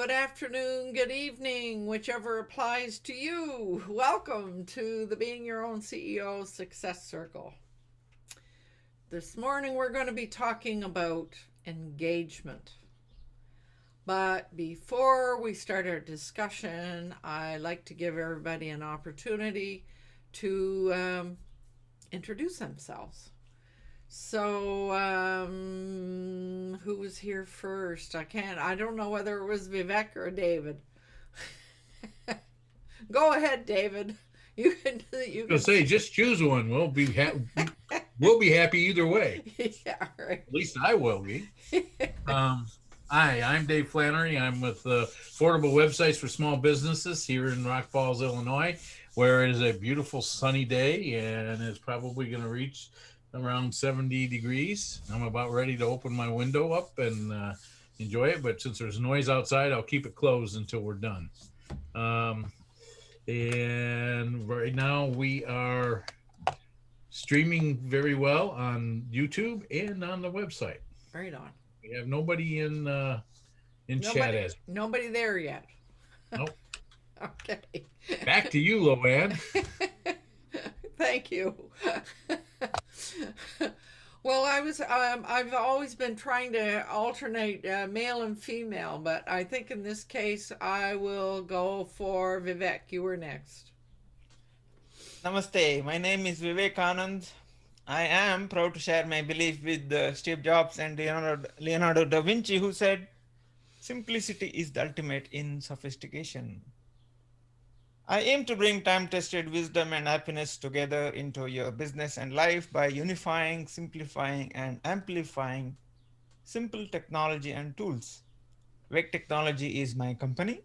good afternoon, good evening, whichever applies to you. Welcome to the Being Your Own CEO Success Circle. This morning we're going to be talking about engagement. But before we start our discussion, I like to give everybody an opportunity to introduce themselves. So, who was here first? I don't know whether it was Vivek or David. Go ahead, David. You can Say just choose one. We'll be happy either way. Yeah, right. At least I will be. Um, Hi, I'm Dave Flannery. I'm with Affordable Websites for Small Businesses here in Rock Falls, Illinois, where it is a beautiful sunny day and it's probably going to reach around 70 degrees. I'm about ready to open my window up and enjoy it, but since there's noise outside, I'll keep it closed until we're done. And right now we are streaming very well on YouTube and on the website. Right on. We have nobody in chat as Nobody there yet. nope. Okay. Back to you, LowellAnn. Thank you. Well, I've always been trying to alternate male and female, but I think in this case I will go for Vivek. You were next. Namaste. My name is Vivekanand. I am proud to share my belief with Steve Jobs and Leonardo da Vinci, who said, "Simplicity is the ultimate in sophistication." I aim to bring time-tested wisdom and happiness together into your business and life by unifying, simplifying, and amplifying simple technology and tools. Wake Technology is my company.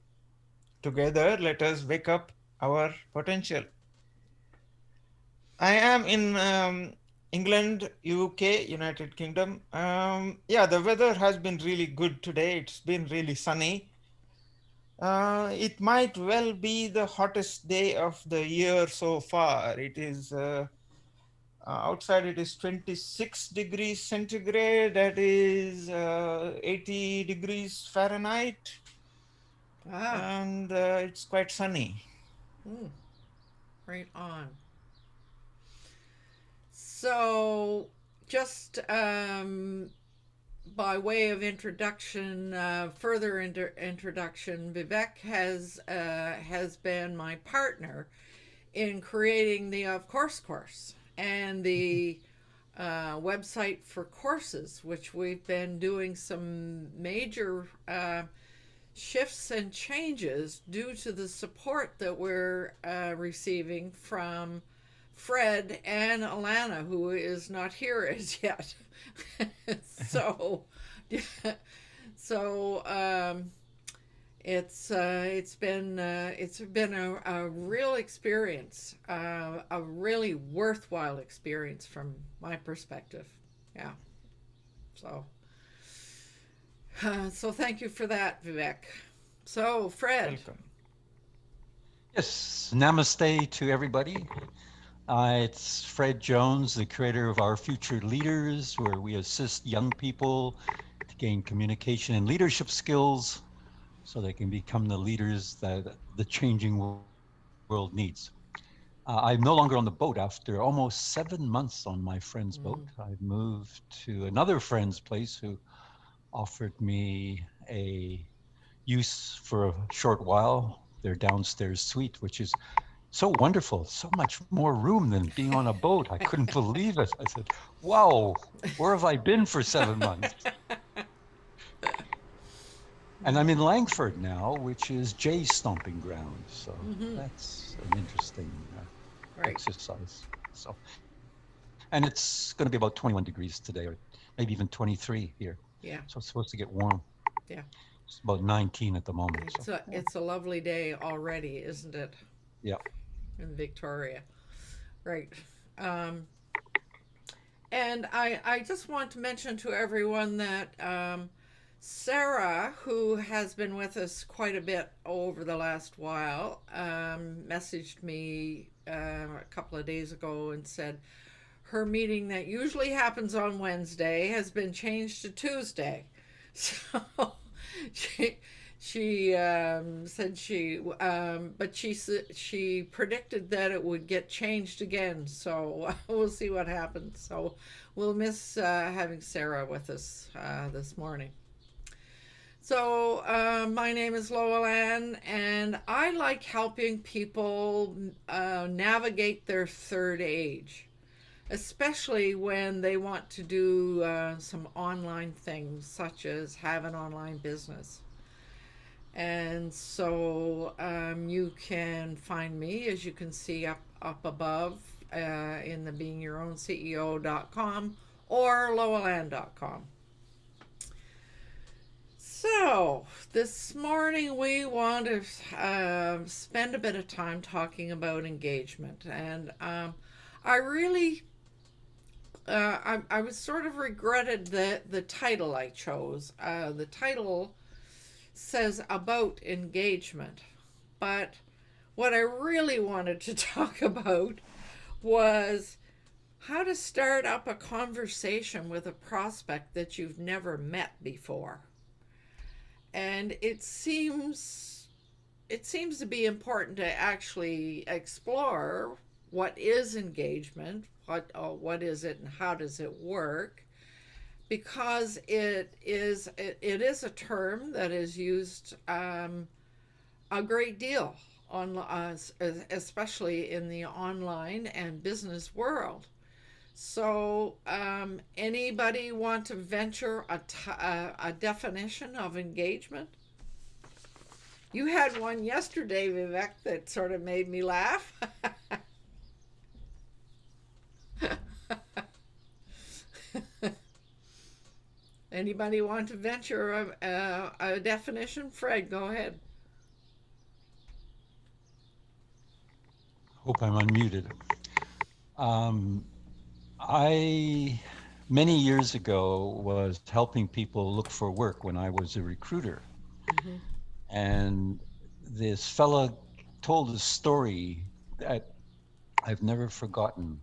Together, let us wake up our potential. I am in England, UK, United Kingdom. The weather has been really good today. It's been really sunny. It might well be the hottest day of the year so far. It is outside, it is 26 degrees centigrade. That is 80 degrees Fahrenheit. And it's quite sunny. Right on. So, just by way of introduction, further introduction, Vivek has been my partner in creating the Of Course and the website for courses, which we've been doing some major shifts and changes due to the support that we're receiving from Fred and Alana, who is not here as yet. so it's been a real experience, a really worthwhile experience from my perspective. Yeah. So thank you for that, Vivek. So Fred. Welcome. Yes, namaste to everybody. It's Fred Jones, the creator of Our Future Leaders, where we assist young people to gain communication and leadership skills so they can become the leaders that the changing world needs. I'm no longer on the boat after almost 7 months on my friend's boat. I've moved to another friend's place who offered me a use for a short while, their downstairs suite, which is so wonderful, so much more room than being on a boat. I couldn't believe it. I said, wow, where have I been for 7 months? And I'm in Langford now, which is Jay's stomping ground. So that's an interesting exercise. So, and it's going to be about 21 degrees today, or maybe even 23 here. Yeah. So it's supposed to get warm. Yeah. It's about 19 at the moment. It's a lovely day already, isn't it? Yeah. In Victoria. Right. And I just want to mention to everyone that Sarah, who has been with us quite a bit over the last while, messaged me a couple of days ago and said her meeting that usually happens on Wednesday has been changed to Tuesday. So said but she predicted that it would get changed again. So we'll see what happens. So we'll miss having Sarah with us this morning. So my name is LowellAnn, and I like helping people navigate their third age, especially when they want to do some online things, such as have an online business. And so you can find me, as you can see up above, in the beingyourown.ceo.com or LowellAnn.com. So this morning we want to spend a bit of time talking about engagement, and I really I was sort of regretted the title I chose. The title says about engagement, but what I really wanted to talk about was how to start up a conversation with a prospect that you've never met before. And it seems to be important to actually explore what is engagement, what is it, and how does it work, because it is a term that is used a great deal on especially in the online and business world. So anybody want to venture a definition of engagement? You had one yesterday, Vivek, that sort of made me laugh. Anybody want to venture a definition? Fred, go ahead. Hope I'm unmuted. I, many years ago, was helping people look for work when I was a recruiter. Mm-hmm. And this fella told a story that I've never forgotten.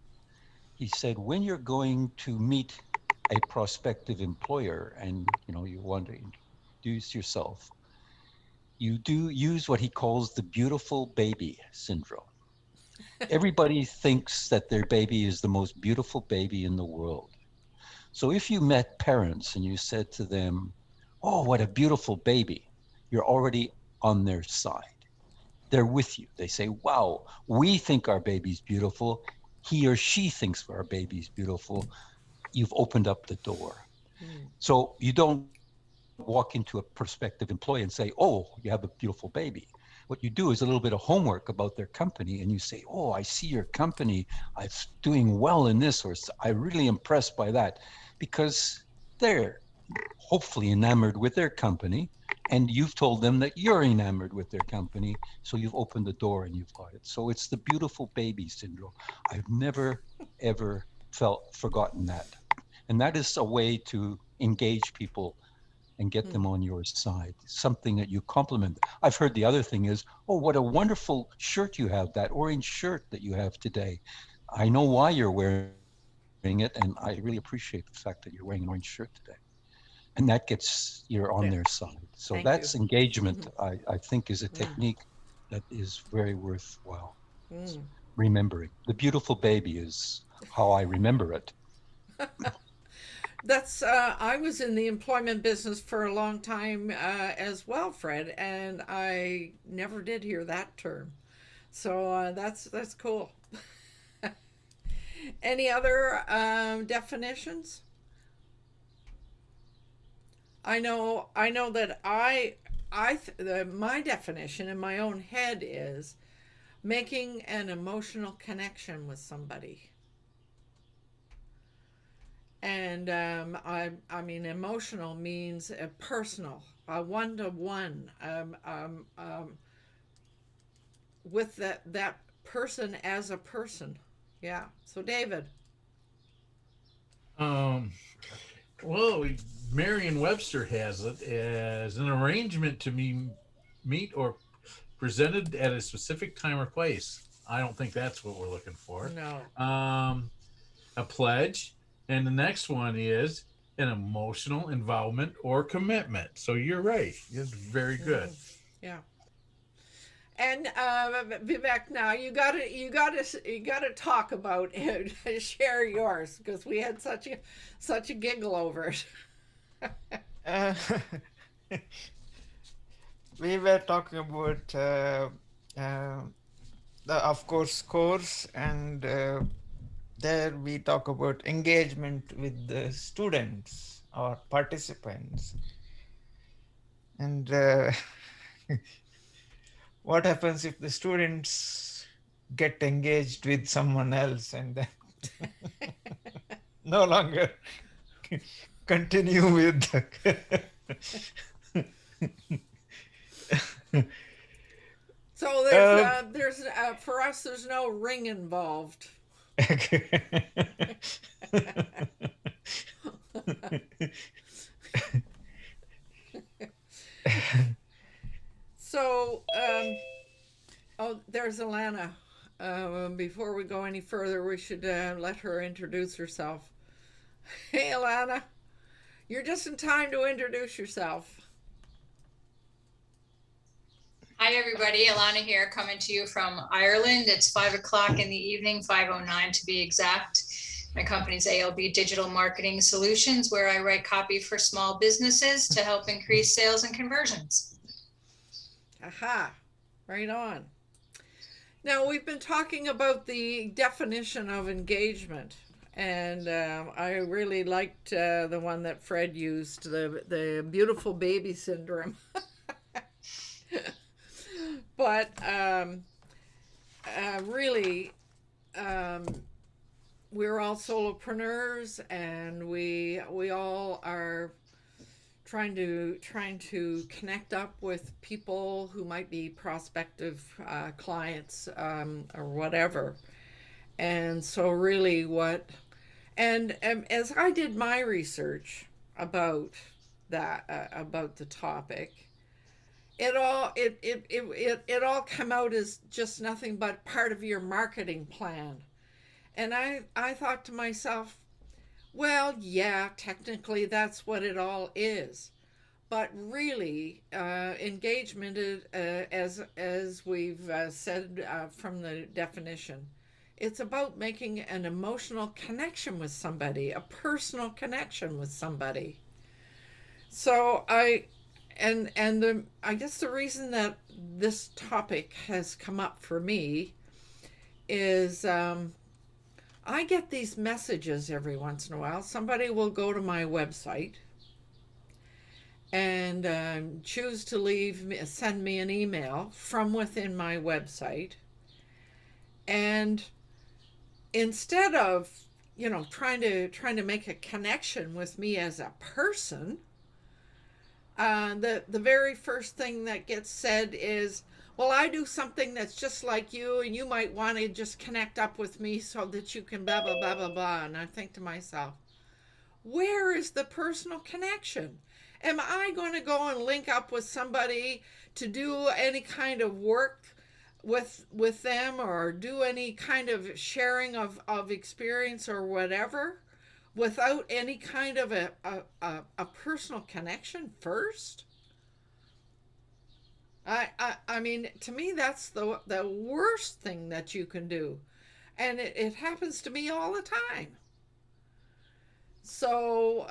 He said, when you're going to meet a prospective employer and you want to introduce yourself, you do use what he calls the beautiful baby syndrome. Everybody thinks that their baby is the most beautiful baby in the world. So if you met parents and you said to them, "Oh, what a beautiful baby," you're already on their side. They're with you. They say, "Wow, we think our baby's beautiful. He or she thinks our baby's beautiful." You've opened up the door. Mm. So you don't walk into a prospective employee and say, "Oh, you have a beautiful baby." What you do is a little bit of homework about their company, and you say, "Oh, I see your company. I'm doing well in this," or "I'm really impressed by that," because they're hopefully enamored with their company, and you've told them that you're enamored with their company, so you've opened the door and you've got it. So it's the beautiful baby syndrome. I've never, ever forgotten that. And that is a way to engage people and get them on your side, something that you compliment. I've heard the other thing is, "Oh, what a wonderful shirt you have, that orange shirt that you have today. I know why you're wearing it, and I really appreciate the fact that you're wearing an orange shirt today." And that gets you're on their side. So Thank that's you. engagement, I think, is a technique that is very worthwhile remembering. The beautiful baby is how I remember it. That's I was in the employment business for a long time as well, Fred, and I never did hear that term. So that's cool. Any other definitions? I know that my definition in my own head is making an emotional connection with somebody. And I mean, emotional means a personal, a one-to-one, with that person as a person. Yeah. So David. Well, Merriam-Webster has it as an arrangement to meet or presented at a specific time or place. I don't think that's what we're looking for. No. A pledge. And the next one is an emotional involvement or commitment. So you're right. It's very good. Yeah. And Vivek, now you gotta talk about it. Share yours, because we had such a giggle over it. Uh, we were talking about the of course, and there we talk about engagement with the students or participants, and what happens if the students get engaged with someone else and then no longer continue with So there's for us, there's no ring involved. So, oh, there's Alana. Before we go any further, we should let her introduce herself. Hey, Alana, you're just in time to introduce yourself. Hi, everybody. Alana here, coming to you from Ireland. It's 5 o'clock in the evening, 5:09 to be exact. My company's ALB Digital Marketing Solutions, where I write copy for small businesses to help increase sales and conversions. Aha, right on. Now, we've been talking about the definition of engagement, and I really liked the one that Fred used, the beautiful baby syndrome. But really, we're all solopreneurs, and we all are trying to connect up with people who might be prospective clients or whatever. And so really as I did my research about that, about the topic, it all came out as just nothing but part of your marketing plan. And I thought to myself, well, yeah, technically that's what it all is. But really, engagement is, as we've said from the definition, it's about making an emotional connection with somebody, a personal connection with somebody. So I guess the reason that this topic has come up for me is I get these messages every once in a while. Somebody will go to my website and choose to send me an email from within my website, and instead of trying to make a connection with me as a person, the very first thing that gets said is, well, I do something that's just like you, and you might want to just connect up with me so that you can blah, blah, blah, blah, blah. And I think to myself, where is the personal connection? Am I going to go and link up with somebody to do any kind of work with them, or do any kind of sharing of experience or whatever, without any kind of a personal connection first? I mean, to me, that's the worst thing that you can do. And it happens to me all the time. So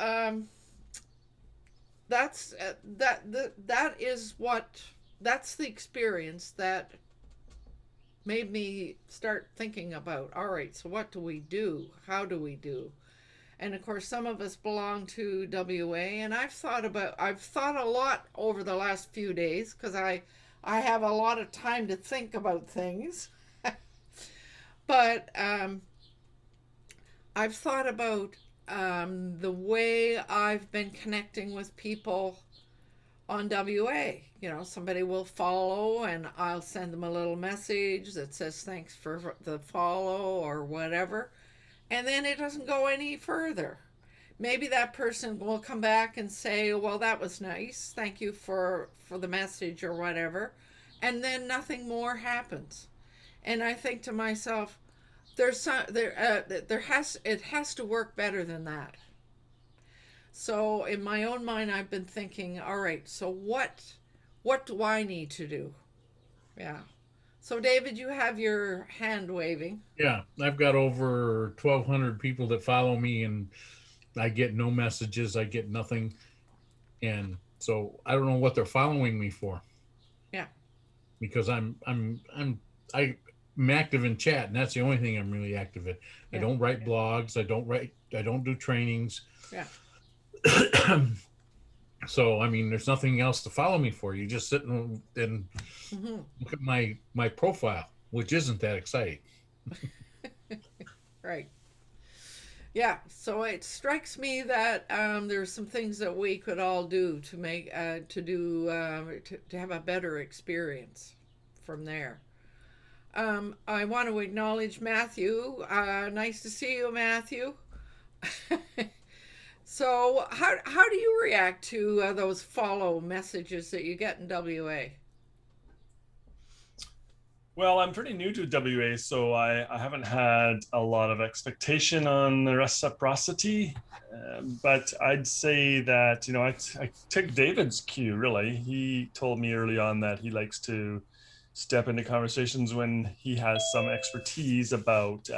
that's that's the experience that made me start thinking about, all right, so what do we do? How do we do? And of course, some of us belong to WA, and I've thought a lot over the last few days, because I have a lot of time to think about things. But I've thought about the way I've been connecting with people on WA. Somebody will follow, and I'll send them a little message that says thanks for the follow or whatever. And then it doesn't go any further. Maybe that person will come back and say, well, that was nice, thank you for the message or whatever. And then nothing more happens. And I think to myself, it has to work better than that. So in my own mind, I've been thinking, all right, so what do I need to do? Yeah. So David, you have your hand waving. Yeah, I've got over 1,200 people that follow me, and I get no messages. I get nothing, and so I don't know what they're following me for. Yeah. Because I'm active in chat, and that's the only thing I'm really active in. I Yeah. don't write blogs. I don't do trainings. Yeah. So I mean, there's nothing else to follow me for. You just sit and Mm-hmm. look at my profile, which isn't that exciting. Right. Yeah. So it strikes me that there's some things that we could all do to make to have a better experience from there. I want to acknowledge Matthew. Nice to see you, Matthew. So how do you react to those follow messages that you get in WA? Well, I'm pretty new to WA, so I haven't had a lot of expectation on the reciprocity. But I'd say that, I took David's cue, really. He told me early on that he likes to step into conversations when he has some expertise about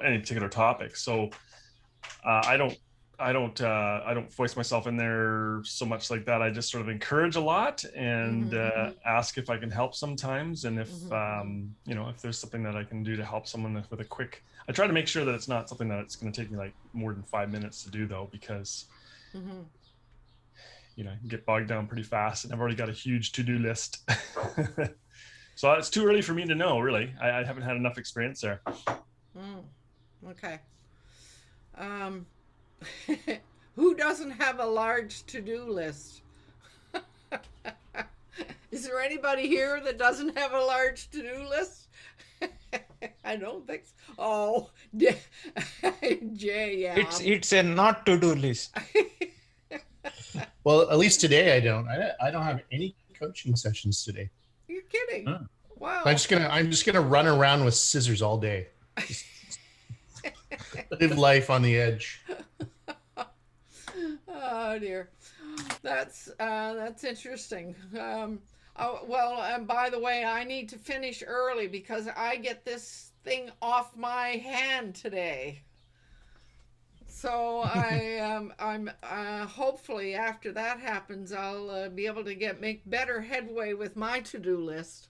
any particular topic. So I don't voice myself in there so much like that. I just sort of encourage a lot and ask if I can help sometimes, and if if there's something that I can do to help someone with a quick. I try to make sure that it's not something that it's going to take me like more than 5 minutes to do, though, because you can get bogged down pretty fast, and I've already got a huge to-do list. So it's too early for me to know, really. I haven't had enough experience there. Okay. Who doesn't have a large to-do list? Is there anybody here that doesn't have a large to-do list? I don't think so. Oh, Jay, yeah. It's a not to-do list. Well, at least today I don't. I don't have any coaching sessions today. You're kidding. Huh. Wow. I'm just gonna run around with scissors all day. Live life on the edge. Oh dear, that's interesting. By the way, I need to finish early because I get this thing off my hand today. So I'm hopefully after that happens, I'll be able to make better headway with my to-do list.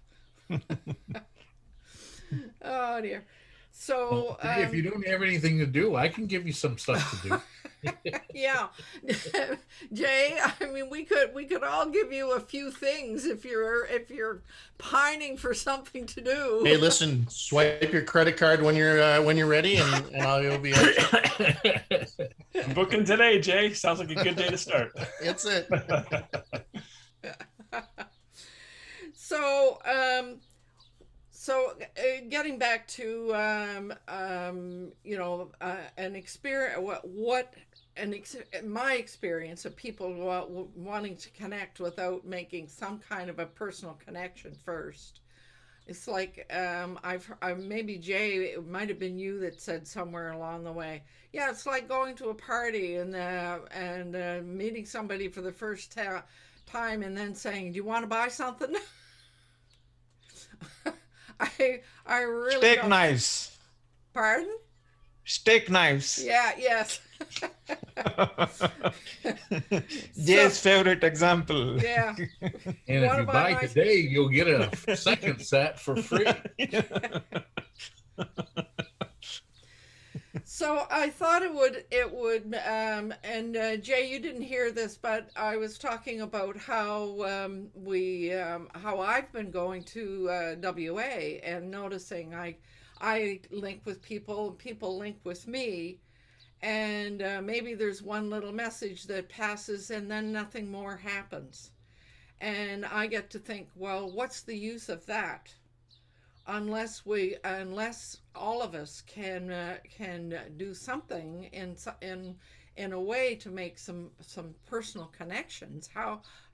Oh dear. So Well, if you don't have anything to do, I can give you some stuff to do. yeah. Jay, I mean we could all give you a few things if you're pining for something to do. Hey, listen, swipe your credit card when you're ready, and you'll be. I'm booking today, Jay. Sounds like a good day to start. That's it. So getting back to an experience, my experience of people wanting to connect without making some kind of a personal connection first. It's like maybe Jay, it might have been you that said somewhere along the way. Yeah, it's like going to a party and meeting somebody for the first time and then saying, "Do you want to buy something?" I really Steak don't. knives. Pardon? Steak knives. Yeah, yes. Jay's favorite example. Yeah. And if you buy today, you'll get a second set for free. So I thought it would, and Jay, you didn't hear this, but I was talking about how how I've been going to WA and noticing I link with people link with me, and maybe there's one little message that passes and then nothing more happens, and I get to think, well, what's the use of that? Unless all of us can do something in a way to make some personal connections.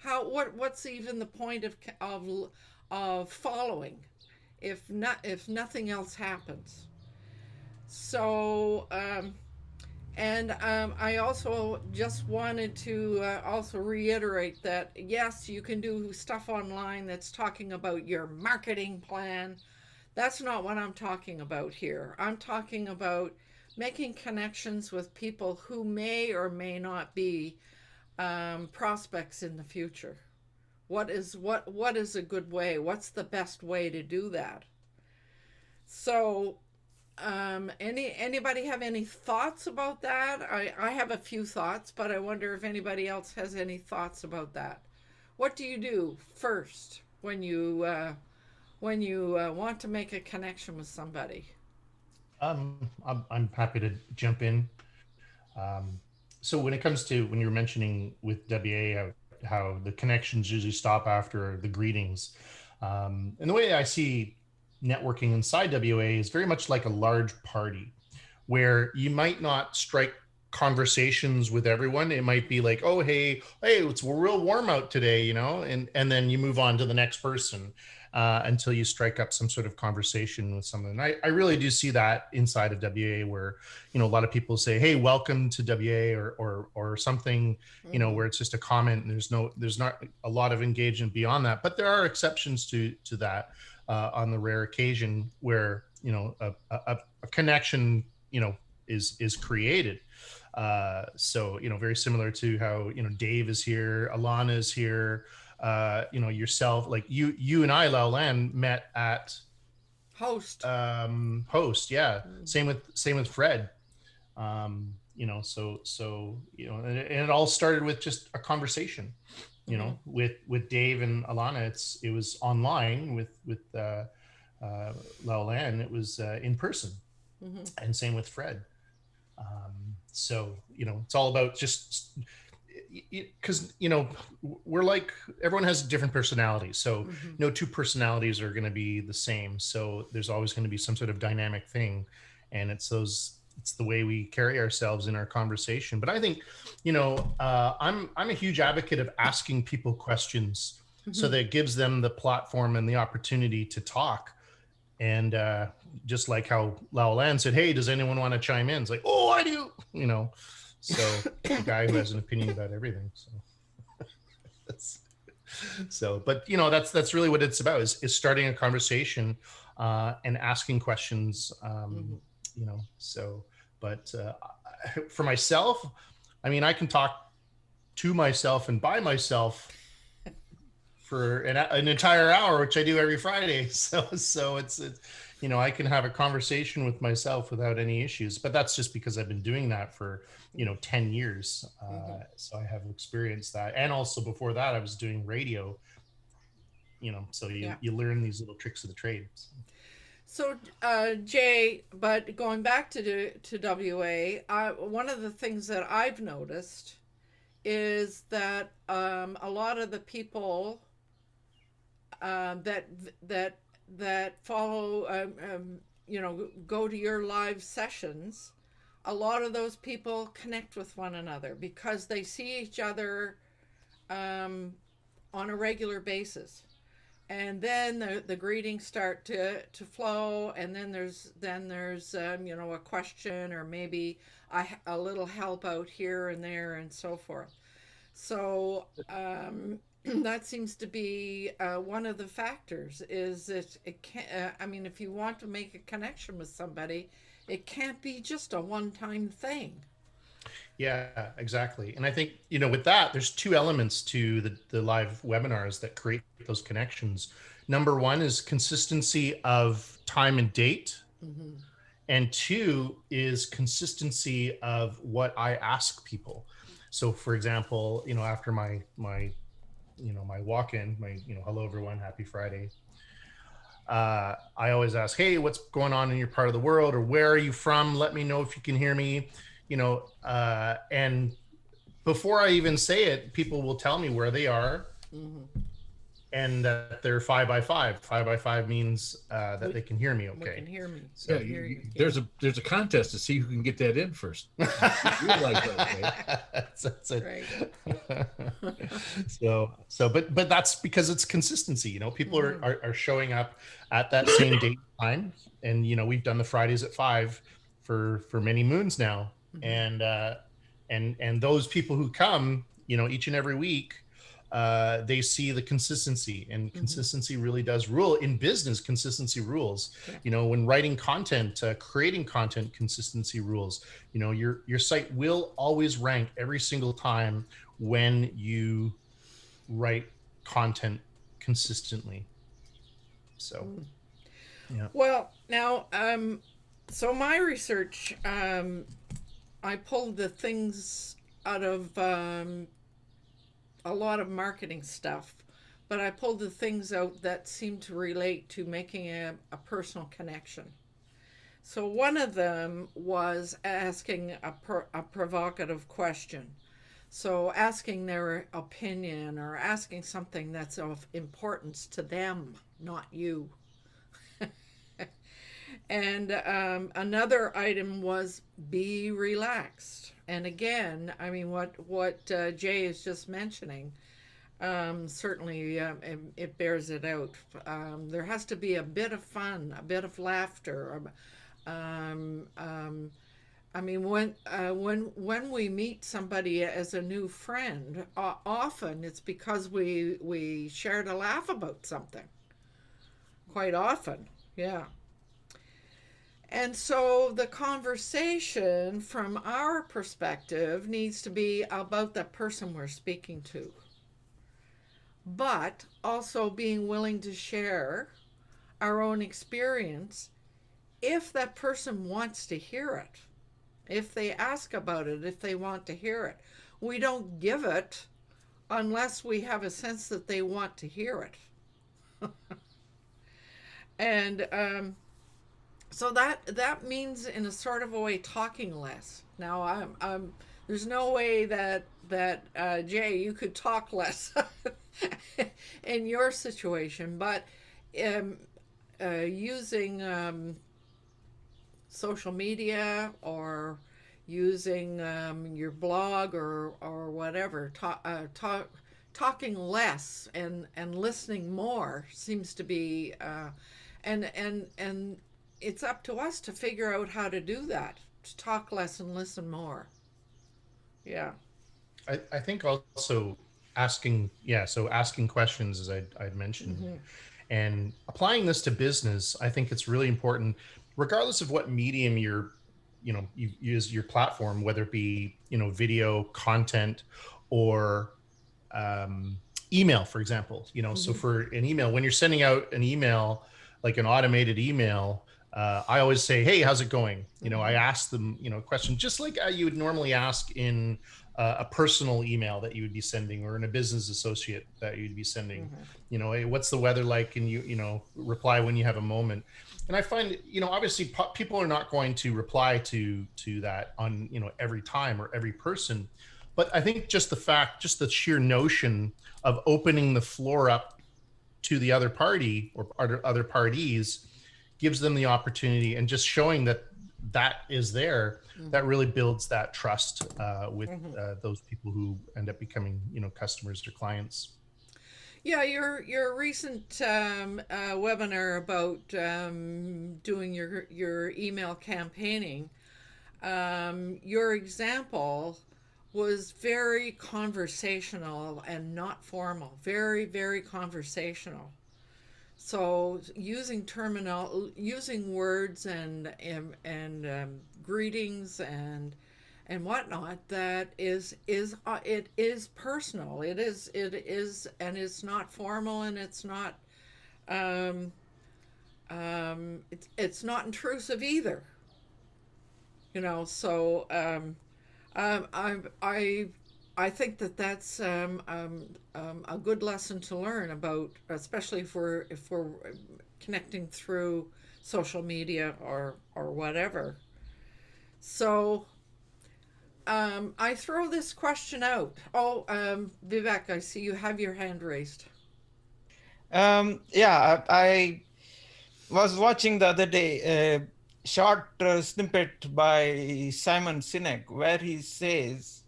What's even the point of following if nothing else happens? So And I also just wanted to also reiterate that yes, you can do stuff online that's talking about your marketing plan. That's not what I'm talking about here. I'm talking about making connections with people who may or may not be prospects in the future. What is a good way? What's the best way to do that? So anybody have any thoughts about that? I have a few thoughts, but I wonder if anybody else has any thoughts about that. What do you do first when you want to make a connection with somebody? I'm happy to jump in. So when it comes to when you're mentioning with WA how the connections usually stop after the greetings, and the way I see networking inside WA is very much like a large party where you might not strike conversations with everyone. It might be like, oh, hey, it's real warm out today, you know, and then you move on to the next person until you strike up some sort of conversation with someone. I really do see that inside of WA where, you know, a lot of people say, hey, welcome to WA or something, you know, where it's just a comment and there's not a lot of engagement beyond that. But there are exceptions to that on the rare occasion where, you know, a connection, you know, is created. So, you know, very similar to how, you know, Dave is here, Alana is here, you know, yourself, like you and I, LowellAnn, met at Host. Host. Yeah. Same with Fred. You know, so, you know, and it all started with just a conversation, you know, with Dave and Alana. It was online with LowellAnn. It was in person, and same with Fred. So, you know, it's all about just because, you know, we're like, everyone has different personalities. So no two personalities are going to be the same. So there's always going to be some sort of dynamic thing. And it's the way we carry ourselves in our conversation. But I think, you know, I'm a huge advocate of asking people questions so that it gives them the platform and the opportunity to talk. And just like how LowellAnn said, hey, does anyone want to chime in? It's like, oh, I do, you know. So a guy who has an opinion about everything. So but you know, that's really what it's about is starting a conversation and asking questions, you know. So, but for myself, I mean, I can talk to myself and by myself for an entire hour, which I do every Friday. So it's you know, I can have a conversation with myself without any issues, but that's just because I've been doing that for, you know, 10 years. So I have experienced that. And also before that, I was doing radio, you know, so you learn these little tricks of the trade. So Jay, but going back to WA, one of the things that I've noticed is that a lot of the people that follow, you know, go to your live sessions, a lot of those people connect with one another because they see each other on a regular basis. And then the greetings start to flow, and then there's you know, a question or maybe a little help out here and there and so forth. So that seems to be one of the factors. Is that it can? I mean, if you want to make a connection with somebody, it can't be just a one-time thing. Yeah, exactly. And I think, you know, with that, there's two elements to the live webinars that create those connections. Number one is consistency of time and date. And two is consistency of what I ask people. So for example, you know, after my you know, my walk-in, you know, hello everyone, happy Friday. I always ask, hey, what's going on in your part of the world, or where are you from? Let me know if you can hear me, you know, and before I even say it, people will tell me where they are and that they're 5 by 5. 5 by 5 means that they can hear me okay. We can hear me. So there's a contest to see who can get that in first. Like that, that's it. Right. But that's because it's consistency. You know, people are showing up at that same date time, and you know, we've done the Fridays at 5 for many moons now, and those people who come, each and every week, they see the consistency, and consistency really does rule in business. Consistency rules. Yeah. When writing content, creating content, consistency rules. Your site will always rank every single time when you write content consistently. So yeah. Well, now, so my research, I pulled the things out of a lot of marketing stuff, but I pulled the things out that seem to relate to making a personal connection. So one of them was asking a provocative question. So asking their opinion, or asking something that's of importance to them, not you. And another item was be relaxed. And again, I mean, what Jay is just mentioning, certainly it bears it out. There has to be a bit of fun, a bit of laughter. I mean, when we meet somebody as a new friend, often it's because we shared a laugh about something. Quite often, yeah. And so the conversation from our perspective needs to be about the person we're speaking to, but also being willing to share our own experience if that person wants to hear it, if they ask about it, if they want to hear it. We don't give it unless we have a sense that they want to hear it. And so that means, in a sort of a way, talking less. Now, there's no way that Jay, you could talk less in your situation, but using social media, or using your blog, or whatever, talking less and listening more seems to be and it's up to us to figure out how to do that, to talk less and listen more. Yeah. I think also asking questions, as I'd mentioned, and applying this to business. I think it's really important, regardless of what medium you use your platform, whether it be video content or email, for example. So for an email, when you're sending out an email, like an automated email, I always say, hey, how's it going? I ask them, a question, just like you would normally ask in a personal email that you would be sending, or in a business associate that you'd be sending. Hey, what's the weather like? And you reply when you have a moment. And I find, obviously people are not going to reply to that on, every time or every person. But I think just the sheer notion of opening the floor up to the other party or other parties gives them the opportunity, and just showing that is there, that really builds that trust with those people who end up becoming, customers or clients. Yeah, your recent webinar about doing your email campaigning, your example was very conversational and not formal. Very, very conversational. So using words and greetings and whatnot, that is it is personal. It is, and it's not formal, and it's not it's not intrusive either. So I think that's a good lesson to learn about, especially if we're connecting through social media or whatever. So I throw this question out. Vivek, I see you have your hand raised. Yeah, I was watching the other day a short snippet by Simon Sinek, where he says,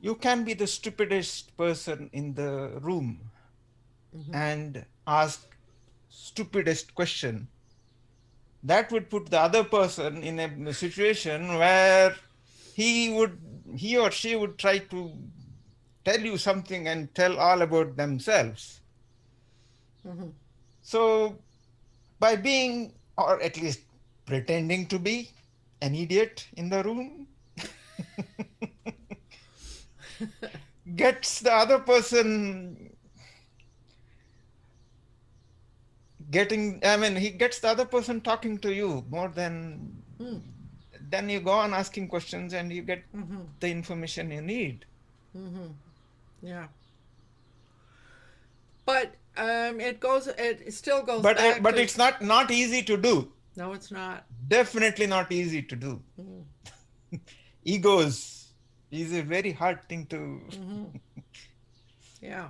you can be the stupidest person in the room and ask stupidest question, that would put the other person in a situation where he or she would try to tell you something and tell all about themselves. So by being, or at least pretending to be, an idiot in the room gets the other person he gets the other person talking to you more than then you go on asking questions and you get the information you need. Yeah. But it still goes But back but to, it's not easy to do. no, it's not. Definitely not easy to do. Egos is a very hard thing to. Yeah.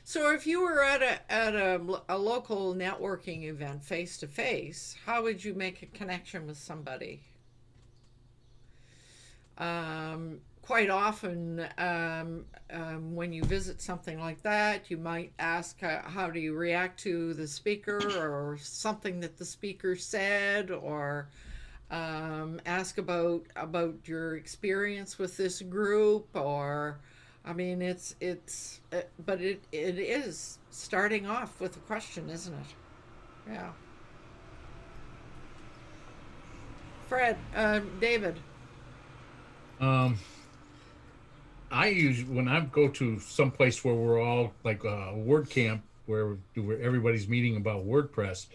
So if you were at a local networking event face to face, how would you make a connection with somebody? Quite often, when you visit something like that, you might ask, how do you react to the speaker or something that the speaker said, or ask about your experience with this group, or I mean, but it is starting off with a question, isn't it? Yeah. Fred, David. I when I go to some place where we're all like a word camp where everybody's meeting about WordPress,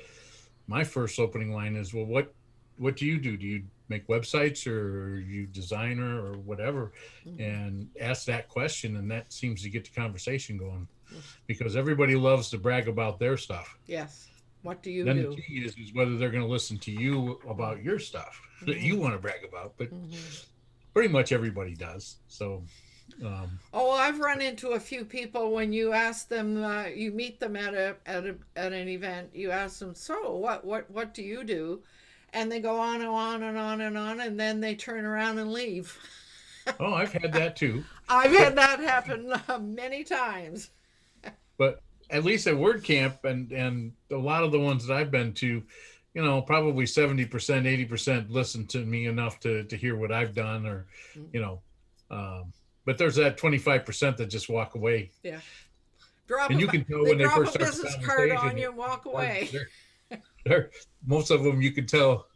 my first opening line is, well, what do you do? Do you make websites, or are you designer or whatever? And ask that question, and that seems to get the conversation going, because everybody loves to brag about their stuff. Yes. What do you Then do? the key is whether they're going to listen to you about your stuff that you want to brag about, but pretty much everybody does. So I've run into a few people when you ask them, you meet them at an event, you ask them, so what do you do? And they go on and on and on and on, and then they turn around and leave. oh, I've had that too. I've had that happen many times. But at least at WordCamp and a lot of the ones that I've been to, probably 70%, 80% listen to me enough to hear what I've done, or, but there's that 25% that just walk away. Yeah. And you can tell when they first start the business card on conversation, you and walk away. most of them you can tell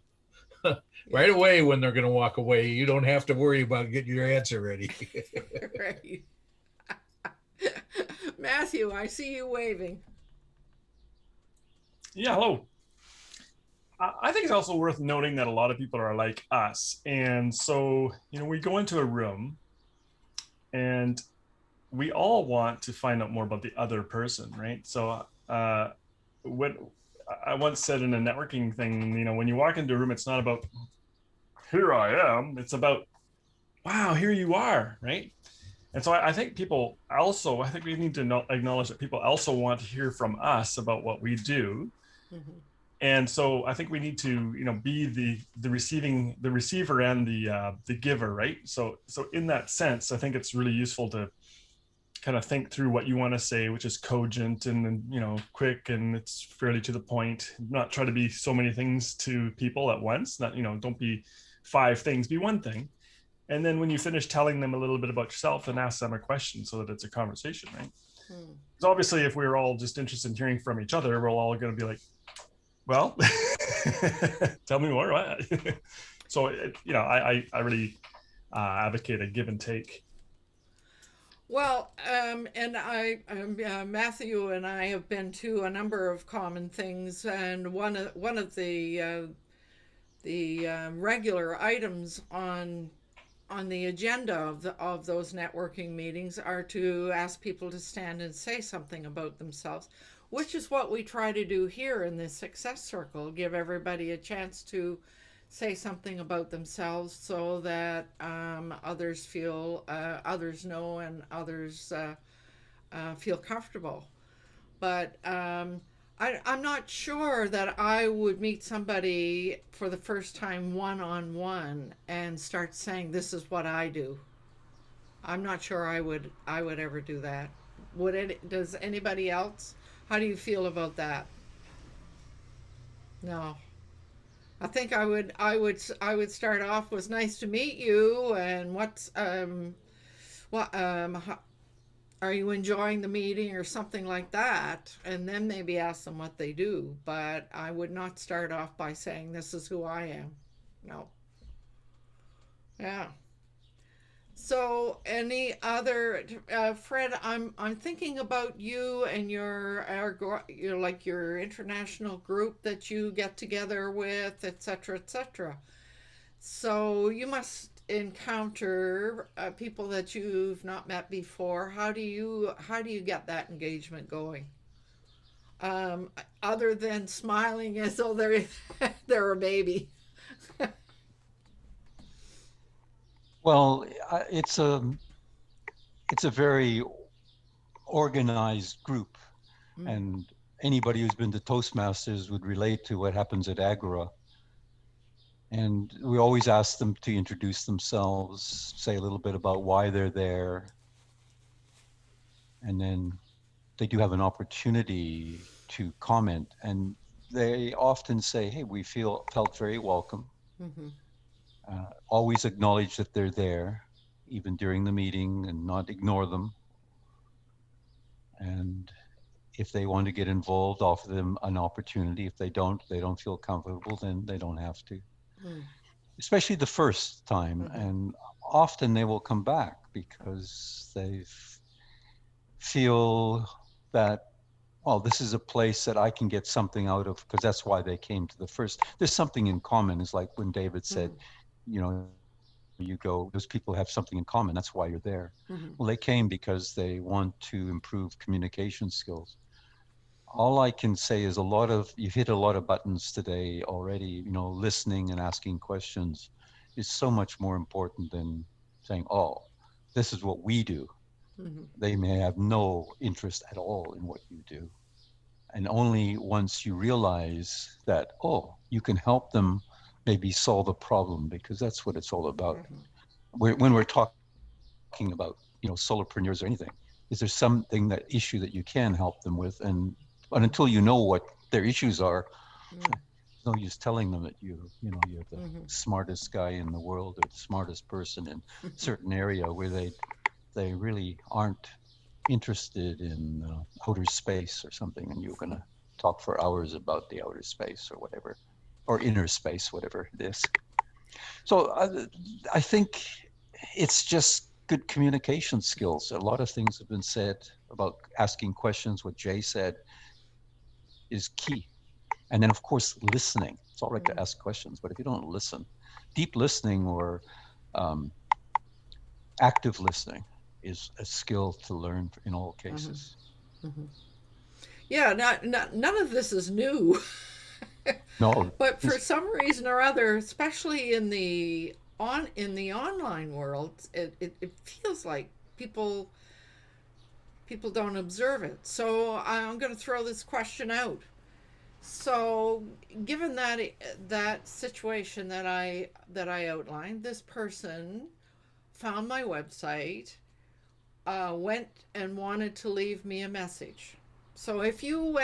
right away when they're going to walk away. You don't have to worry about getting your answer ready. Right. Matthew, I see you waving. Yeah, hello. I think it's also worth noting that a lot of people are like us. And so, we go into a room and we all want to find out more about the other person, right? So what I once said in a networking thing, when you walk into a room, it's not about, here I am. It's about, wow, here you are, right? And so I think people also, I think we need to acknowledge that people also want to hear from us about what we do. And so I think we need to, be the receiver and the giver, right? So in that sense, I think it's really useful to kind of think through what you want to say, which is cogent and quick, and it's fairly to the point. Not try to be so many things to people at once. Not don't be 5 things, be one thing. And then when you finish telling them a little bit about yourself, then ask them a question so that it's a conversation, right? Because obviously, if we're all just interested in hearing from each other, we're all going to be like, well, tell me more. So, I really advocate a give and take. Well, and Matthew and I have been to a number of common things, and one of the regular items on the agenda of those networking meetings are to ask people to stand and say something about themselves, which is what we try to do here in this Success Circle. Give everybody a chance to say something about themselves so that others know, and others feel comfortable. But I'm not sure that I would meet somebody for the first time one-on-one and start saying, this is what I do. I'm not sure I would ever do that. Does anybody else? How do you feel about that? No. I think I would start off with nice to meet you, and what are you enjoying the meeting or something like that, and then maybe ask them what they do. But I would not start off by saying this is who I am. No. Yeah. So, any other, Fred? I'm thinking about you and your international group that you get together with, etc., etc. So you must encounter people that you've not met before. How do you get that engagement going? Other than smiling as though they're they're a baby. Well, it's a very organized group, and anybody who's been to Toastmasters would relate to what happens at Agora. And we always ask them to introduce themselves, say a little bit about why they're there, and then they do have an opportunity to comment. And they often say, "Hey, we felt very welcome." Mm-hmm. Always acknowledge that they're there, even during the meeting, and not ignore them. And if they want to get involved, offer them an opportunity. If they don't feel comfortable, then they don't have to. Mm. Especially the first time. Mhm. And often they will come back because they feel that, well, this is a place that I can get something out of, because that's why they came to the first. There's something in common. It's like when David said, you know, you go, those people have something in common. That's why you're there. Mm-hmm. Well, they came because they want to improve communication skills. All I can say is you've hit a lot of buttons today already. Listening and asking questions is so much more important than saying, oh, this is what we do. Mm-hmm. They may have no interest at all in what you do. And only once you realize that, oh, you can help them maybe solve a problem, because that's what it's all about. Mm-hmm. When we're talking about, solopreneurs or anything, is there something, that issue that you can help them with? But until you know what their issues are, there's no use telling them that you're the smartest guy in the world, or the smartest person in a certain area, where they really aren't interested in outer space or something, and you're going to talk for hours about the outer space or whatever, or inner space, whatever it is. So I think it's just good communication skills. A lot of things have been said about asking questions. What Jay said is key. And then, of course, listening. It's all right to ask questions, but if you don't listen, deep listening or active listening is a skill to learn in all cases. Mm-hmm. Yeah, none of this is new. No, But for some reason or other, especially in the online world, it feels like people don't observe it. So I'm going to throw this question out. So, given that situation that I outlined, this person found my website, went and wanted to leave me a message. So if you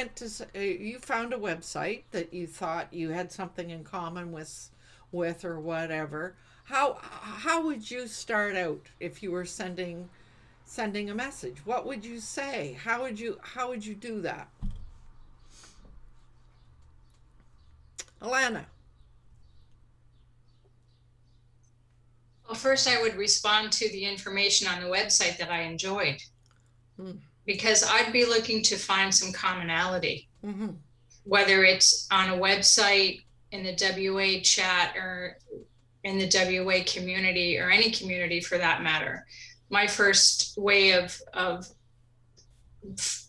you found a website that you thought you had something in common with or whatever, how would you start out if you were sending a message? What would you say? How would you do that? Alana. Well, first I would respond to the information on the website that I enjoyed. Because I'd be looking to find some commonality, whether it's on a website, in the WA chat, or in the WA community, or any community for that matter. My first way of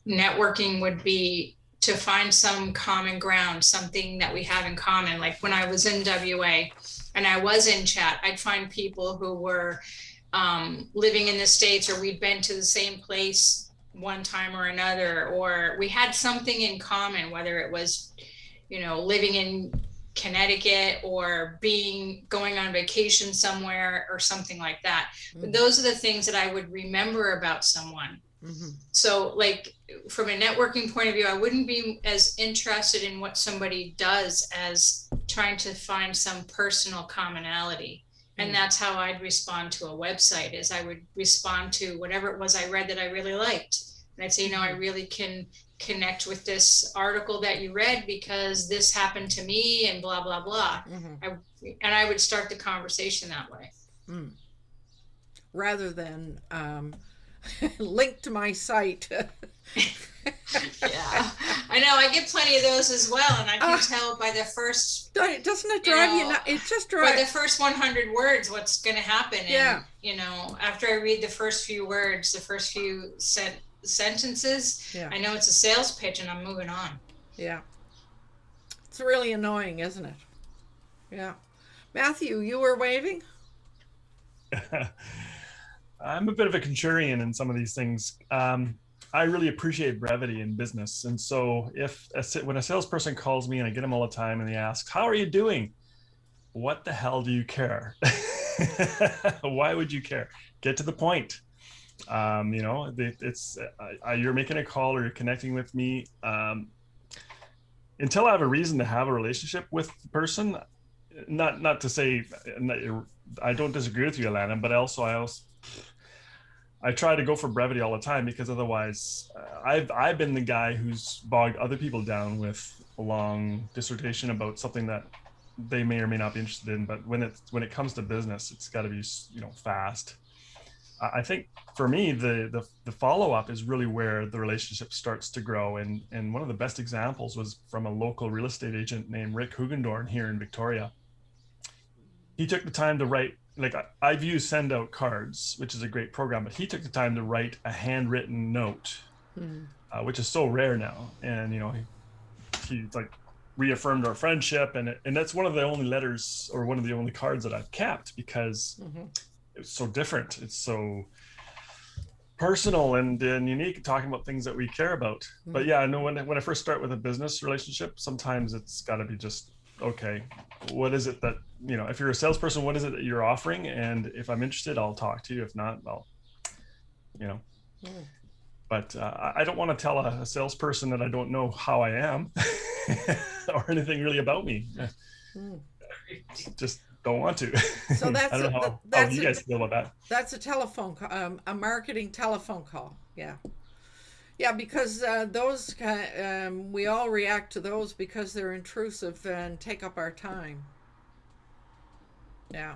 networking would be to find some common ground, something that we have in common. Like when I was in WA and I was in chat, I'd find people who were living in the States, or we'd been to the same place one time or another, or we had something in common, whether it was, living in Connecticut or going on vacation somewhere or something like that. But those are the things that I would remember about someone. So like from a networking point of view, I wouldn't be as interested in what somebody does as trying to find some personal commonality. And that's how I'd respond to a website, is I would respond to whatever it was I read that I really liked. And I'd say, you know, I really can connect with this article that you read because this happened to me and blah, blah, blah. And I would start the conversation that way. Rather than link to my site. Yeah, I know. I get plenty of those as well, and I can tell by the first. Doesn't it drive you nuts? It just drives. By the first 100 words, what's going to happen? Yeah. And, you know, after I read the first few words, the first few sentences, I know it's a sales pitch, and I'm moving on. Yeah. It's really annoying, isn't it? Yeah. Matthew, you were waving? I'm a bit of a contrarian in some of these things. I really appreciate brevity in business. And so when a salesperson calls me, and I get them all the time, and they ask, how are you doing? What the hell do you care? Why would you care? Get to the point. You know, you're making a call or you're connecting with me. Until I have a reason to have a relationship with the person, not to say, I don't disagree with you, Alana, but I try to go for brevity all the time, because otherwise I've been the guy who's bogged other people down with a long dissertation about something that they may or may not be interested in. But when it comes to business, it's got to be, you know, fast. I think for me, the follow-up is really where the relationship starts to grow. And one of the best examples was from a local real estate agent named Rick Hugendorn here in Victoria. He took the time to write, like I've used Send Out Cards, which is a great program, but he took the time to write a handwritten note, which is so rare now. And, you know, he like reaffirmed our friendship. And that's one of the only letters, or one of the only cards that I've kept, because it's so different. It's so personal and unique, talking about things that we care about. But yeah, I know when I first start with a business relationship, sometimes it's got to be just, okay, what is it that, you know, if you're a salesperson, what is it that you're offering? And if I'm interested, I'll talk to you. If not, I'll, you know, but I don't want to tell a salesperson that I don't know how I am or anything really about me. Just don't want to. So that's I don't know how you guys feel about that. That's a telephone call, a marketing telephone call. Yeah. Yeah, because those we all react to those because they're intrusive and take up our time. Yeah.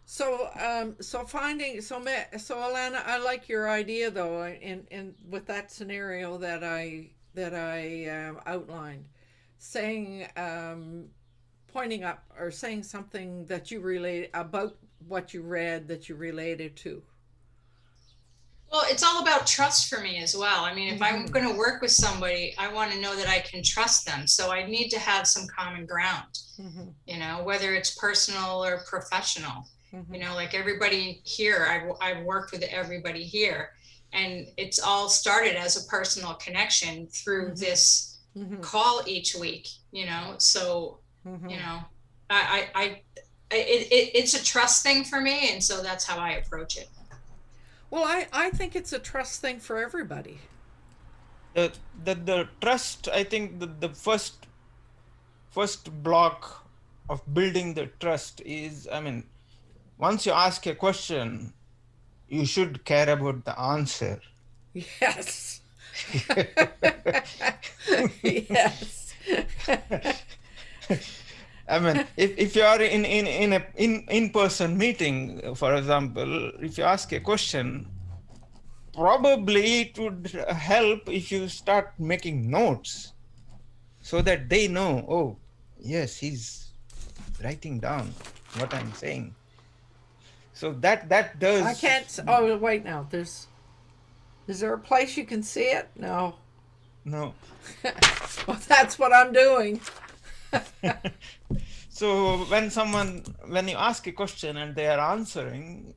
So Alana, I like your idea though, in with that scenario that I outlined, saying pointing up or saying something that you relate about what you read that you related to. Well, it's all about trust for me as well. I mean, if I'm going to work with somebody, I want to know that I can trust them. So I need to have some common ground, you know, whether it's personal or professional. You know, like everybody here, I've worked with everybody here, and it's all started as a personal connection through this call each week, you know. So, you know, it's a trust thing for me. And so that's how I approach it. Well, I think it's a trust thing for everybody. The trust, I think the first block of building the trust is, I mean, once you ask a question, you should care about the answer. Yes. Yes. I mean, if you are in an in-person meeting, for example, if you ask a question, probably it would help if you start making notes so that they know, oh, yes, he's writing down what I'm saying. So that does. I can't. Oh, wait now. Is there a place you can see it? No. No. Well, that's what I'm doing. So when you ask a question and they are answering,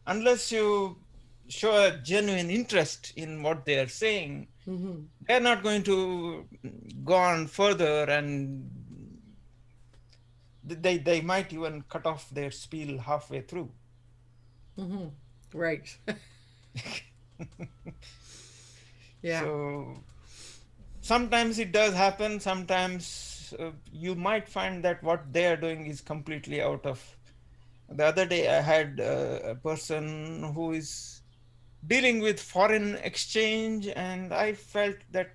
unless you show a genuine interest in what they are saying, they're not going to go on further, and they might even cut off their spiel halfway through. Mm-hmm. Right. Yeah. So sometimes it does happen. Sometimes you might find that what they are doing is completely out of. The other day I had a person who is dealing with foreign exchange, and I felt that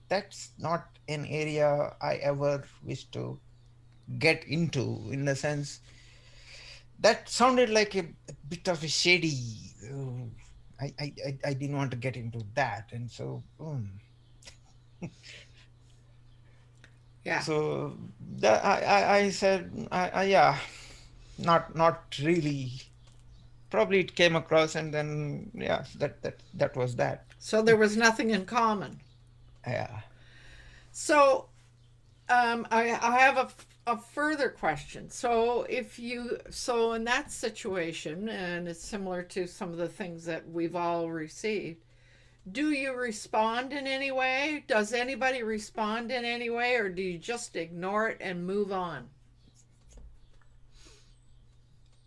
that's not an area I ever wish to get into, in the sense that sounded like a bit of a shady. I didn't want to get into that, and so Yeah. so that I said yeah, not really. Probably it came across, and then yeah, that was that. So there was nothing in common. Yeah. So I have a further question. So so in that situation, and it's similar to some of the things that we've all received, do you respond in any way? Does anybody respond in any way, or do you just ignore it and move on?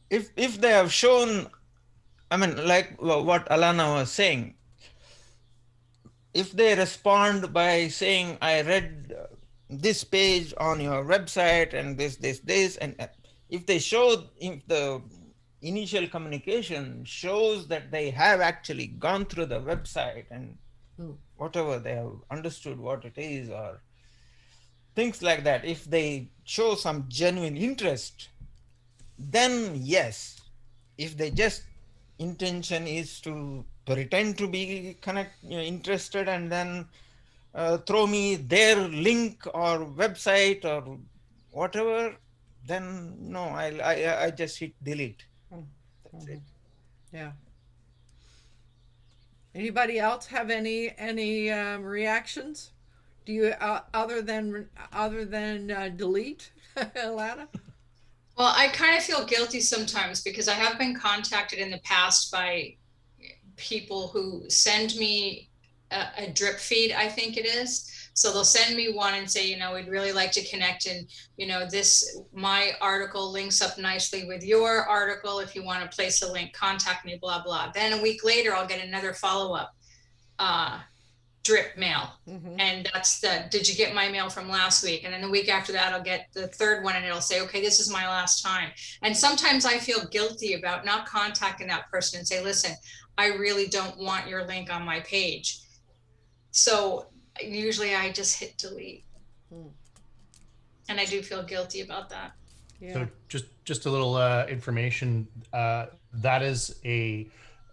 If they have shown, I mean, like what Alana was saying, if they respond by saying, I read this page on your website and this, and if the initial communication shows that they have actually gone through the website and whatever, they have understood what it is or things like that, if they show some genuine interest, then yes. If they just intention is to pretend to be interested and then throw me their link or website or whatever, then no, I just hit delete. That's it. Yeah. Anybody else have any reactions? Do you other than delete, Alana? Well, I kind of feel guilty sometimes because I have been contacted in the past by people who send me a drip feed, I think it is. So they'll send me one and say, we'd really like to connect, and my article links up nicely with your article. If you want to place a link, contact me, blah, blah. Then a week later, I'll get another follow-up drip mail. Mm-hmm. And that's did you get my mail from last week? And then the week after that, I'll get the third one and it'll say, okay, this is my last time. And sometimes I feel guilty about not contacting that person and say, listen, I really don't want your link on my page. So usually I just hit delete. And I do feel guilty about that. Yeah. So just a little information, that is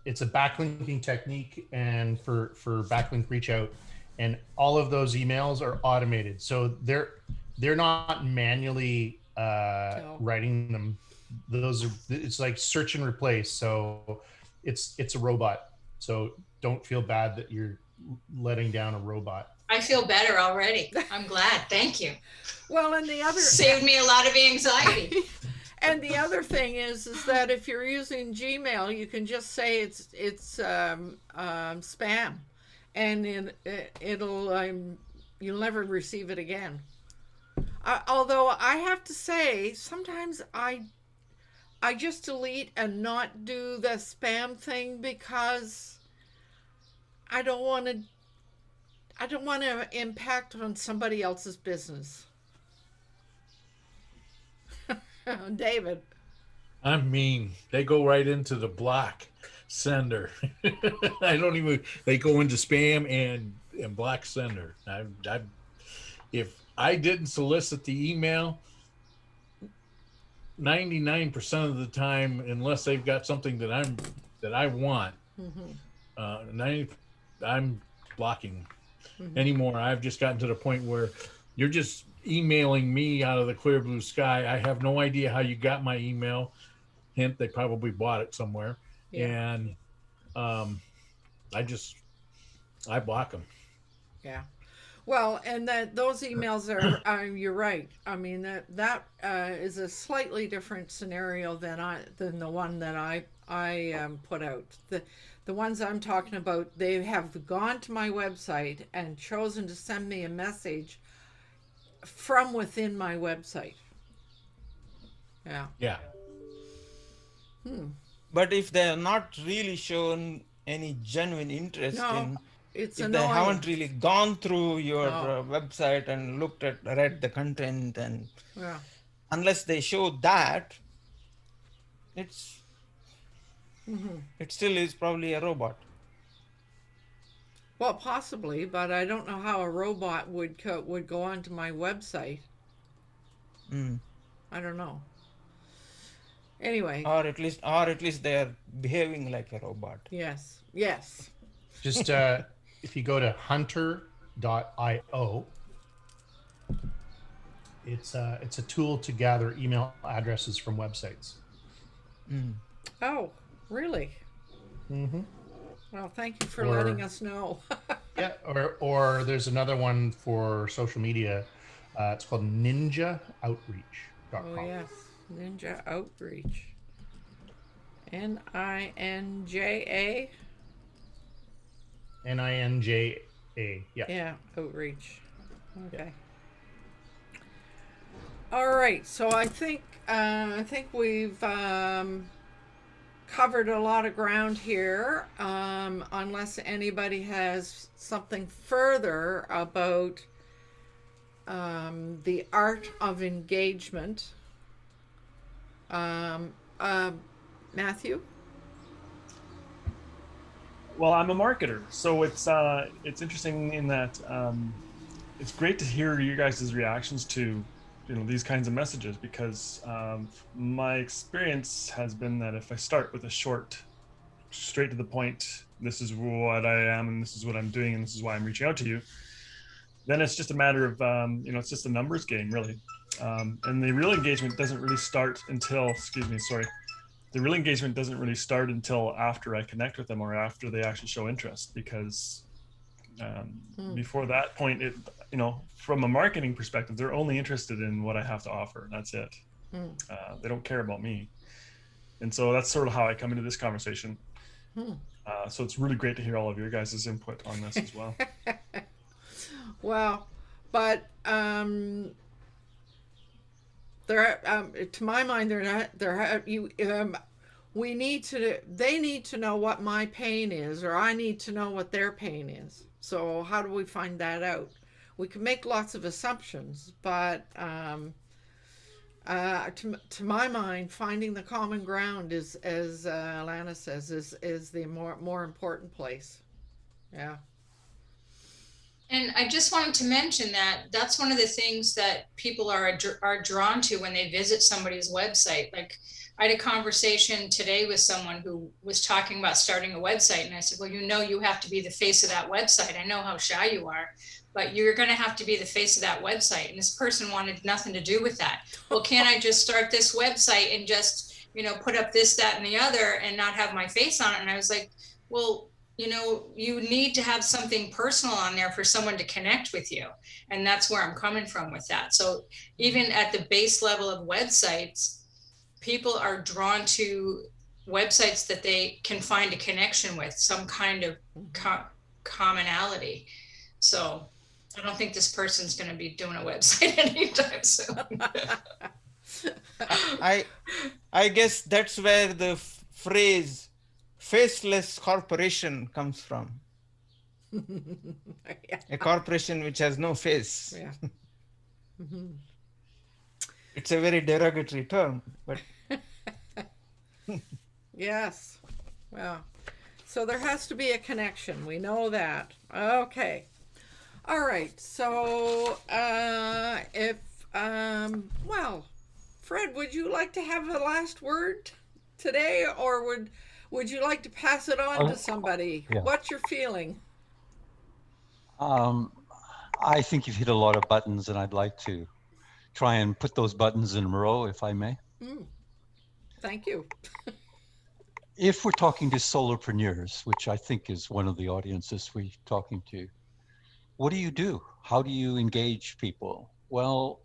it's a backlinking technique, and for backlink reach out, and all of those emails are automated. So they're not manually writing them. It's like search and replace. So it's a robot. So don't feel bad that you're letting down a robot. I feel better already. I'm glad. Thank you. Well, and the other saved me a lot of anxiety. And the other thing is that if you're using Gmail, you can just say it's spam, and you'll never receive it again. Although I have to say, sometimes I just delete and not do the spam thing because I don't want to impact on somebody else's business. David. I mean, they go right into the block sender. They go into spam and block sender. If I didn't solicit the email, 99% of the time, unless they've got something that I want, I'm blocking anymore. I've just gotten to the point where you're just emailing me out of the clear blue sky. I have no idea how you got my email. Hint, they probably bought it somewhere. Yeah. And I block them. Yeah. Well, and those emails are you're right. I mean that is a slightly different scenario than the one that I put out. The ones I'm talking about, they have gone to my website and chosen to send me a message from within my website. Yeah. Yeah. But if they are not really shown any genuine interest No, in, it's if they annoying. haven't really gone through your No. website and read the content, and Yeah. unless they show that, it's it still is probably a robot. Well, possibly, but I don't know how a robot would go onto my website. Mm. I don't know. Anyway, Or at least they are behaving like a robot. yes, yes. Just if you go to hunter.io, it's a tool to gather email addresses from websites. Oh, really? Mm-hmm. Well, thank you for Or- letting us know. Yeah, or there's another one for social media. It's called ninjaoutreach.com. Oh, yes. Ninja Outreach. Ninja. Ninja. Yeah. Yeah, Outreach. Okay. All right. So I think we've covered a lot of ground here. Unless anybody has something further about the art of engagement. Matthew? Well, I'm a marketer, so it's interesting in that it's great to hear you guys' reactions to these kinds of messages, because my experience has been that if I start with a short, straight to the point, this is what I am and this is what I'm doing and this is why I'm reaching out to you, then it's just a matter of it's just a numbers game, really. And the real engagement doesn't really start until the real engagement doesn't really start until after I connect with them or after they actually show interest, because before that point, from a marketing perspective, they're only interested in what I have to offer. That's it. They don't care about me. And so that's sort of how I come into this conversation. So it's really great to hear all of your guys' input on this as well. Well, but to my mind, they need to know what my pain is, or I need to know what their pain is. So how do we find that out? We can make lots of assumptions, but to my mind, finding the common ground is, as Lana says, is the more important place. Yeah. And I just wanted to mention that that's one of the things that people are drawn to when they visit somebody's website. Like, I had a conversation today with someone who was talking about starting a website, and I said, well, you have to be the face of that website. I know how shy you are, but you're going to have to be the face of that website. And this person wanted nothing to do with that. Well, can't I just start this website and just, put up this, that, and the other and not have my face on it? And I was like, well, you need to have something personal on there for someone to connect with you. And that's where I'm coming from with that. So even at the base level of websites, people are drawn to websites that they can find a connection with, some kind of commonality. So I don't think this person's going to be doing a website anytime soon. I guess that's where the phrase faceless corporation comes from. Yeah. A corporation which has no face. Yeah. It's a very derogatory term, but Yes. Well, so there has to be a connection. We know that. Okay. All right. So, Fred, would you like to have the last word today, or would you like to pass it on to somebody? Yeah. What's your feeling? I think you've hit a lot of buttons, and I'd like to try and put those buttons in a row, if I may. Thank you. If we're talking to solopreneurs, which I think is one of the audiences we're talking to, what do you do? How do you engage people? Well,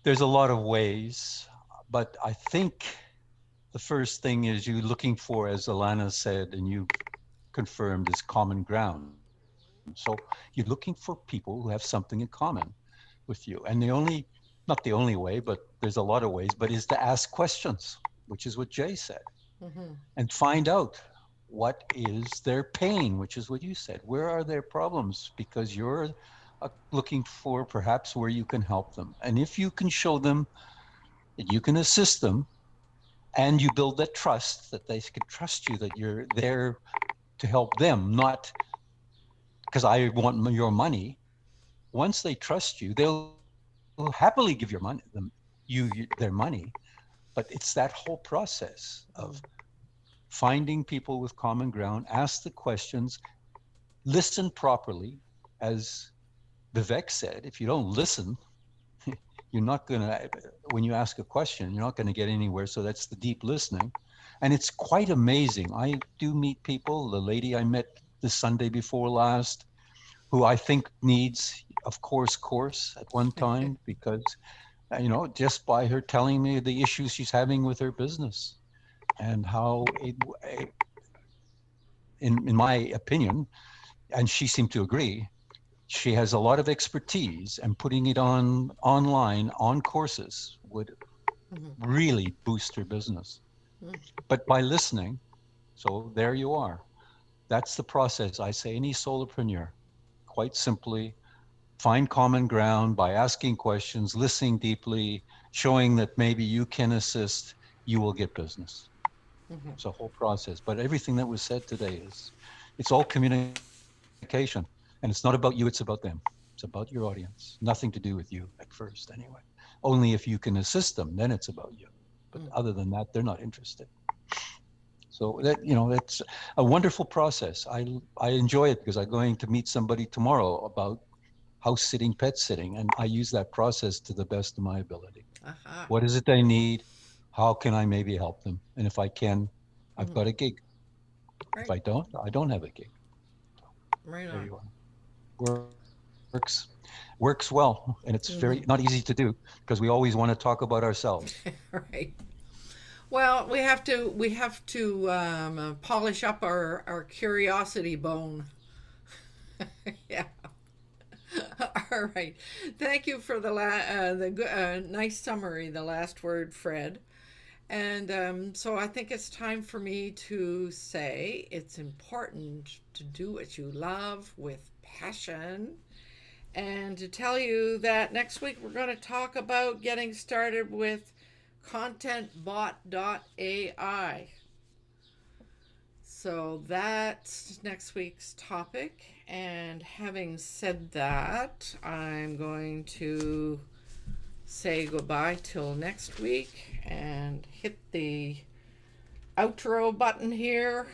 there's a lot of ways, but I think the first thing is you looking for, as Alana said, and you confirmed, is common ground. So you're looking for people who have something in common with you. And the only not the only way, but there's a lot of ways, but is to ask questions, which is what Jay said, and find out what is their pain, which is what you said. Where are their problems? Because you're looking for perhaps where you can help them. And if you can show them that you can assist them, and you build that trust, that they can trust you, that you're there to help them, not because I want your money. Once they trust you, they'll happily give your money, their money. But it's that whole process of finding people with common ground, ask the questions, listen properly. As Vivek said, if you don't listen, you're not going to, when you ask a question, you're not going to get anywhere. So that's the deep listening. And it's quite amazing. I do meet people. The lady I met the Sunday before last, who I think needs, of course, at one time, because, just by her telling me the issues she's having with her business and how in my opinion, and she seemed to agree, she has a lot of expertise, and putting it online on courses would really boost her business. But by listening, so there you are. That's the process. I say any solopreneur, quite simply, find common ground by asking questions, listening deeply, showing that maybe you can assist, you will get business. It's a whole process. But everything that was said today it's all communication. And it's not about you, it's about them. It's about your audience. Nothing to do with you at first, anyway. Only if you can assist them, then it's about you. But other than that, they're not interested. So that's a wonderful process. I enjoy it because I'm going to meet somebody tomorrow about house sitting, pet sitting, and I use that process to the best of my ability. What is it they need? How can I maybe help them? And if I can, I've got a gig. Right. If I don't have a gig. Right There on. you are. Works well, and it's very not easy to do because we always want to talk about ourselves. Right. Well, we have to polish up our curiosity bone. Yeah. All right. Thank you for the nice summary, the last word, Fred. And so I think it's time for me to say it's important to do what you love with passion, and to tell you that next week we're going to talk about getting started with contentbot.ai. So that's next week's topic. And having said that, I'm going to say goodbye till next week and hit the outro button here.